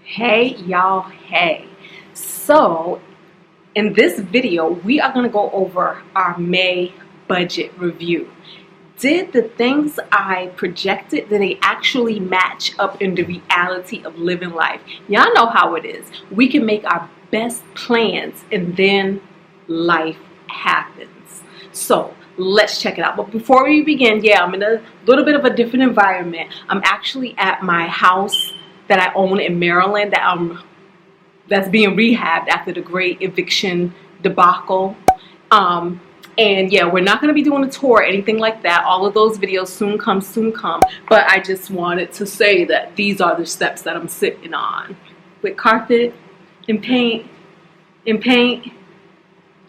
Hey y'all, hey. So in this video we are going to go over our May budget review. Did the things I projected, did they actually match up in the reality of living life? Y'all know how it is. We can make our best plans and then life happens. So let's check it out. But before we begin, I'm in a little bit of a different environment. I'm actually at my house that I own in Maryland that's being rehabbed after the great eviction debacle. And we're not going to be doing a tour or anything like that. All of those videos soon come. But I just wanted to say that these are the steps that I'm sitting on. With carpet and paint.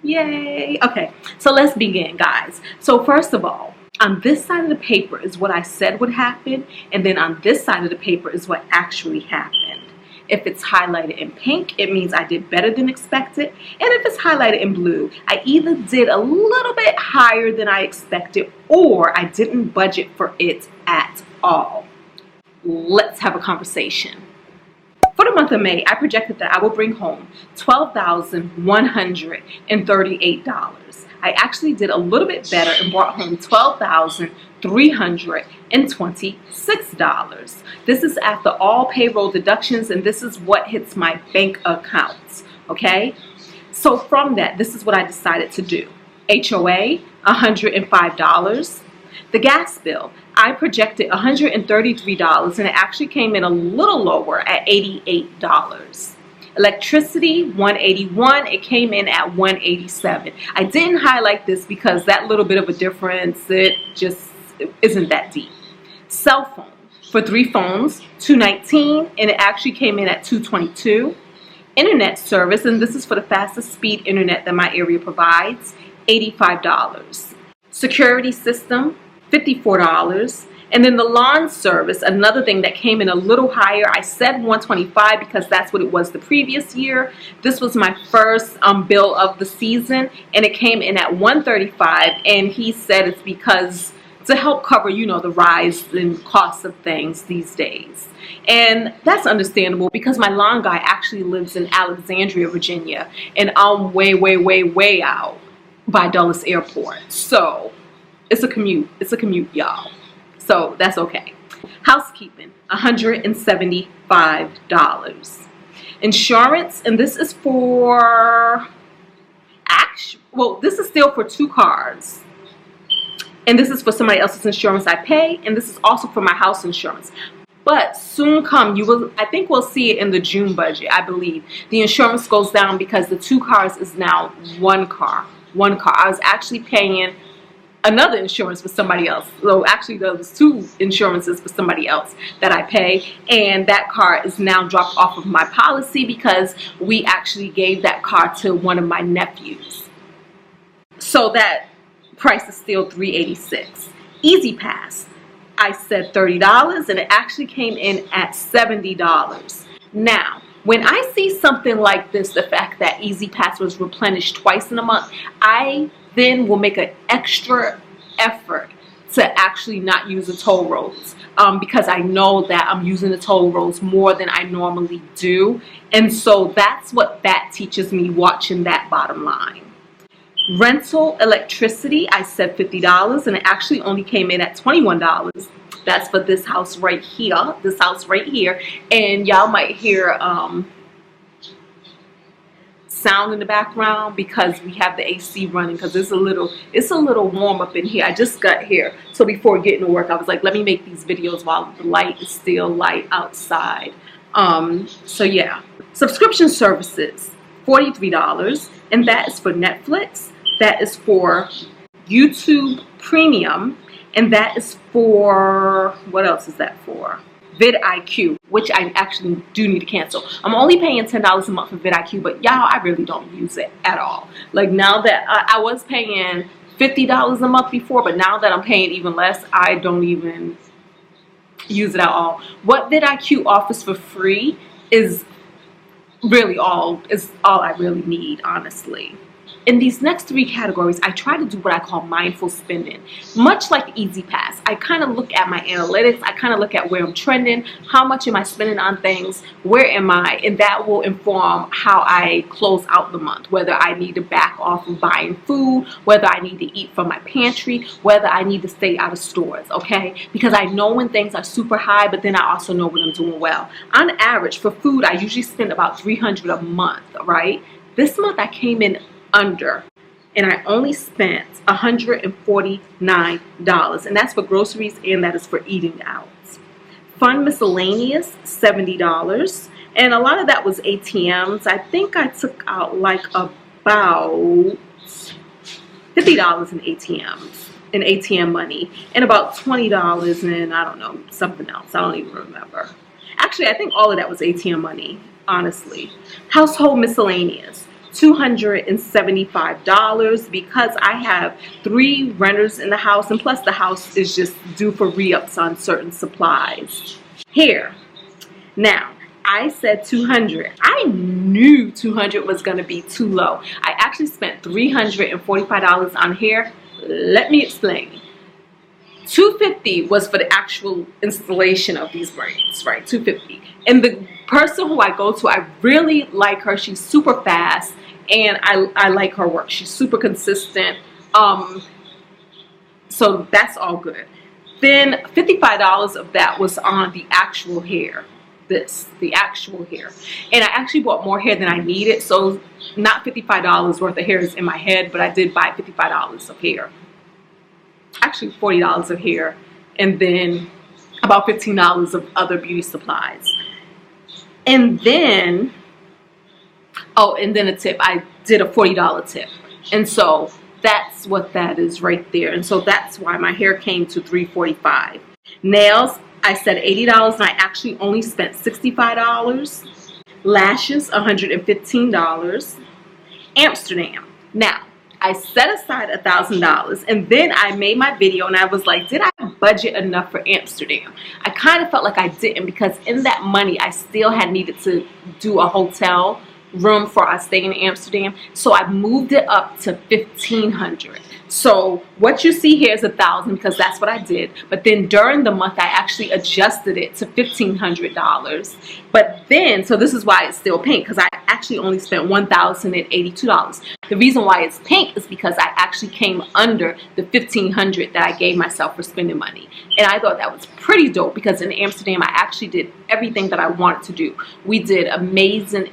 Yay! Okay, so let's begin, guys. So first of all, on this side of the paper is what I said would happen, and then on this side of the paper is what actually happened. If it's highlighted in pink, it means I did better than expected, and if it's highlighted in blue, I either did a little bit higher than I expected or I didn't budget for it at all. Let's have a conversation. For the month of May, I projected that I will bring home $12,138. I actually did a little bit better and brought home $12,326. This is after all payroll deductions, and this is what hits my bank accounts, okay? So from that, this is what I decided to do. HOA, $105. The gas bill, I projected $133, and it actually came in a little lower at $88. Electricity, $181, it came in at $187. I didn't highlight this because that little bit of a difference, it just isn't that deep. Cell phone, for 3 phones, $219, and it actually came in at $222. Internet service, and this is for the fastest speed internet that my area provides, $85. Security system, $54. And then the lawn service, another thing that came in a little higher. I said $125 because that's what it was the previous year. This was my first bill of the season, and it came in at $135. And he said it's because to help cover, the rise in costs of things these days. And that's understandable because my lawn guy actually lives in Alexandria, Virginia, and I'm way out by Dulles Airport. So it's a commute, y'all. So that's okay. Housekeeping, $175. Insurance, and this is for this is still for 2 cars. And this is for somebody else's insurance I pay, and this is also for my house insurance. But soon come, I think we'll see it in the June budget, I believe. The insurance goes down because the 2 cars is now 1 car. I was actually paying another insurance for somebody else. So actually there was 2 insurances for somebody else that I pay, and that car is now dropped off of my policy because we actually gave that car to one of my nephews. So that price is still $386. Easy Pass, I said $30, and it actually came in at $70. Now, when I see something like this, the fact that Easy Pass was replenished twice in a month, I then will make an extra effort to actually not use the toll roads because I know that I'm using the toll roads more than I normally do. And so that's what that teaches me watching that bottom line. Rental electricity, I said $50, and it actually only came in at $21. That's for this house right here, and y'all might hear sound in the background because we have the AC running because it's a little warm up in here. I just got here, so before getting to work I was like, let me make these videos while the light is still light outside. Subscription services, $43, and that is for Netflix, that is for YouTube Premium, and that is for, what else is that for? vidIQ, which I actually do need to cancel. I'm only paying $10 a month for vidIQ, but y'all, I really don't use it at all. Like now that I was paying $50 a month before, but now that I'm paying even less, I don't even use it at all. What vidIQ offers for free is really all I really need, honestly. In these next three categories, I try to do what I call mindful spending. Much like Easy Pass, I kind of look at my analytics, I kind of look at where I'm trending, how much am I spending on things, where am I, and that will inform how I close out the month, whether I need to back off of buying food, whether I need to eat from my pantry, whether I need to stay out of stores, okay? Because I know when things are super high, but then I also know when I'm doing well. On average, for food, I usually spend about $300 a month, right? This month I came in under, and I only spent $149, and that's for groceries and that is for eating out. Fund miscellaneous, $70, and a lot of that was ATMs. I think I took out like about $50 in ATMs, in ATM money, and about $20 in, I don't know, something else. I don't even remember. Actually, I think all of that was ATM money, honestly. Household miscellaneous, $275, because I have 3 renters in the house, and plus the house is just due for re-ups on certain supplies. Here, now, I said 200. I knew 200 was going to be too low. I actually spent $345 on hair. Let me explain. $250 was for the actual installation of these braids, right? $250. And the person who I go to, I really like her. She's super fast, and I like her work. She's super consistent. So that's all good. Then $55 of that was on the actual hair. The actual hair. And I actually bought more hair than I needed. So not $55 worth of hair is in my head, but I did buy $55 of hair. Actually $40 of hair, and then about $15 of other beauty supplies. And then, oh, and then a tip. I did a $40 tip. And so that's what that is right there. And so that's why my hair came to $345. Nails, I said $80, and I actually only spent $65. Lashes, $115. Amsterdam. Now, I set aside $1,000, and then I made my video and I was like, did I budget enough for Amsterdam? I kind of felt like I didn't, because in that money I still had needed to do a hotel room for our stay in Amsterdam. So I moved it up to $1,500. So what you see here is $1,000 because that's what I did. But then during the month I actually adjusted it to $1,500. But then, so this is why it's still pink, because I actually only spent $1,082. The reason why it's pink is because I actually came under the $1,500 that I gave myself for spending money. And I thought that was pretty dope, because in Amsterdam I actually did everything that I wanted to do. We did amazing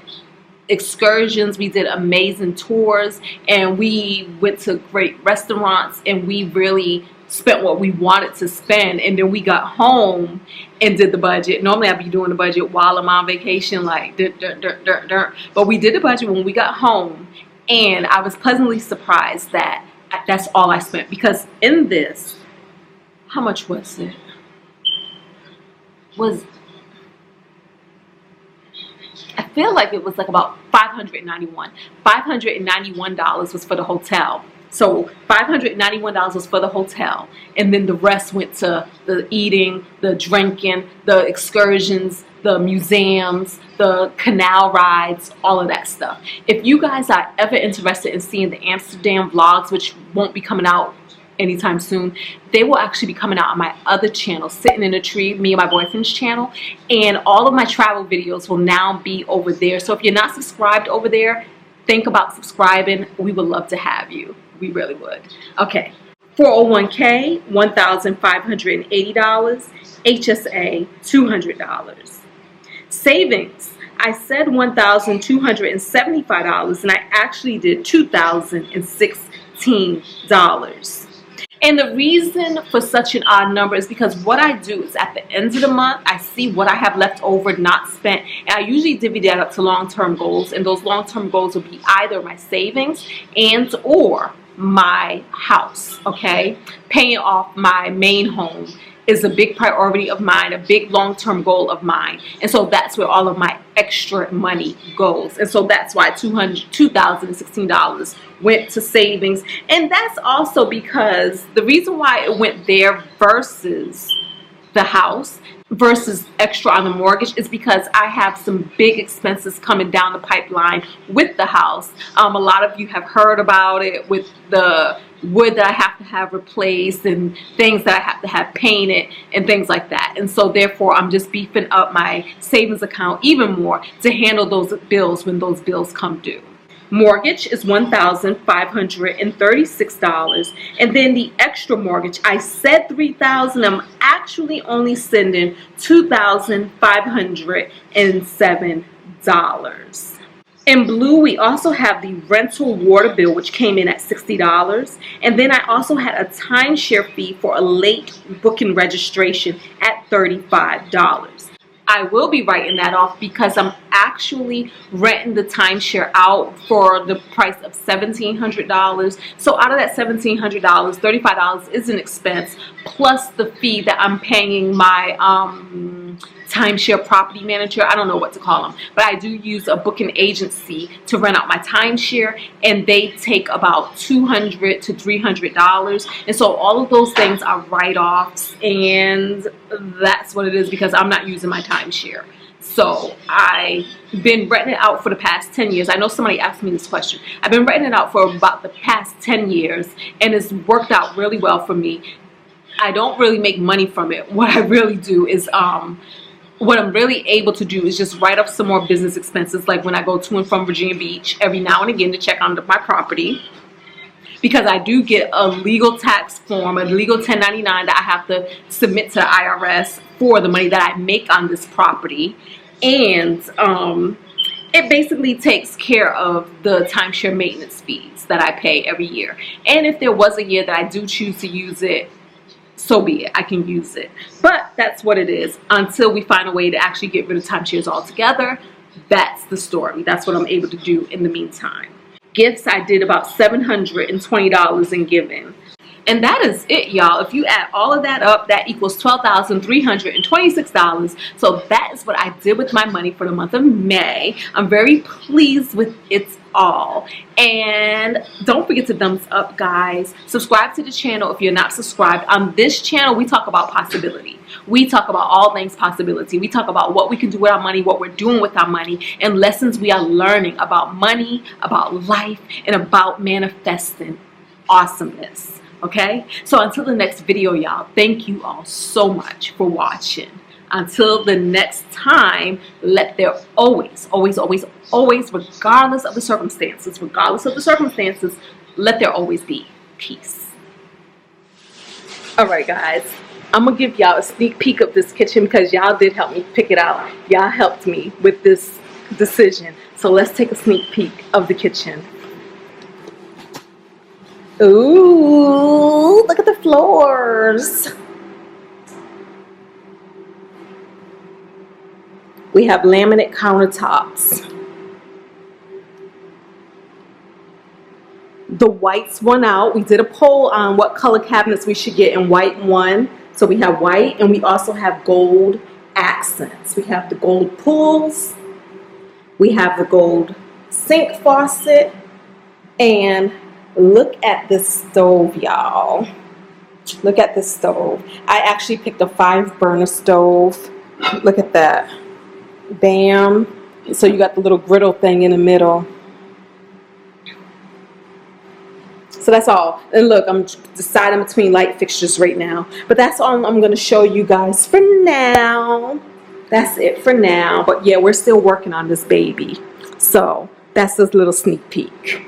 excursions, we did amazing tours, and we went to great restaurants, and we really spent what we wanted to spend. And then we got home and did the budget. Normally I'd be doing the budget while I'm on vacation, like but we did the budget when we got home, and I was pleasantly surprised that that's all I spent. Because in this, how much was it? I feel like it was like about $591. $591 was for the hotel. So $591 was for the hotel, and then the rest went to the eating, the drinking, the excursions, the museums, the canal rides, all of that stuff. If you guys are ever interested in seeing the Amsterdam vlogs, which won't be coming out anytime soon, they will actually be coming out on my other channel, Sitting in a Tree, me and my boyfriend's channel, and all of my travel videos will now be over there. So if you're not subscribed over there, think about subscribing. We would love to have you. We really would. Okay, 401k, $1,580. HSA, $200. Savings, I said $1,275, and I actually did $2,016. And the reason for such an odd number is because what I do is at the end of the month, I see what I have left over not spent, and I usually divvy that up to long-term goals, and those long-term goals will be either my savings and or my house, okay? Paying off my main home is a big priority of mine, a big long-term goal of mine. And so that's where all of my extra money goes. And so that's why $2,016 went to savings. And that's also because the reason why it went there versus the house versus extra on the mortgage is because I have some big expenses coming down the pipeline with the house. A lot of you have heard about it with the wood that I have to have replaced and things that I have to have painted and things like that. And so therefore I'm just beefing up my savings account even more to handle those bills when those bills come due. Mortgage is $1,536, and then the extra mortgage, I said $3,000, I'm actually only sending $2,507. In blue, we also have the rental water bill, which came in at $60, and then I also had a timeshare fee for a late booking registration at $35. I will be writing that off because I'm actually renting the timeshare out for the price of $1,700. So out of that $1,700, $35 is an expense plus the fee that I'm paying my timeshare property manager. I don't know what to call them, but I do use a booking agency to rent out my timeshare, and they take about $200 to $300, and so all of those things are write-offs, and that's what it is because I'm not using my timeshare. So I've been renting it out for the past 10 years. I know somebody asked me this question. I've been renting it out for about the past 10 years, and it's worked out really well for me. I don't really make money from it. What I really do is what I'm really able to do is just write up some more business expenses, like when I go to and from Virginia Beach every now and again to check on my property, because I do get a legal tax form, a legal 1099 that I have to submit to the IRS for the money that I make on this property. And it basically takes care of the timeshare maintenance fees that I pay every year. And if there was a year that I do choose to use it, so be it, I can use it. But that's what it is. Until we find a way to actually get rid of timeshares altogether, that's the story. That's what I'm able to do in the meantime. Gifts, I did about $720 in giving. And that is it, y'all. If you add all of that up, that equals $12,326. So that is what I did with my money for the month of May. I'm very pleased with it all. And don't forget to thumbs up, guys. Subscribe to the channel if you're not subscribed. On this channel, we talk about possibility. We talk about all things possibility. We talk about what we can do with our money, what we're doing with our money, and lessons we are learning about money, about life, and about manifesting awesomeness. Okay, so until the next video, y'all, thank you all so much for watching. Until the next time, let there always, always, always, always, regardless of the circumstances, let there always be peace. All right, guys, I'm gonna give y'all a sneak peek of this kitchen because y'all did help me pick it out. Y'all helped me with this decision. So let's take a sneak peek of the kitchen. Ooh, look at the floors. We have laminate countertops. The whites won out. We did a poll on what color cabinets we should get, and white won. So we have white, and we also have gold accents. We have the gold pools. We have the gold sink faucet, and look at this stove, y'all. Look at this stove. I actually picked a 5-burner stove. Look at that. Bam. So you got the little griddle thing in the middle. So that's all. And look, I'm deciding between light fixtures right now. But that's all I'm going to show you guys for now. That's it for now. But yeah, we're still working on this baby. So that's this little sneak peek.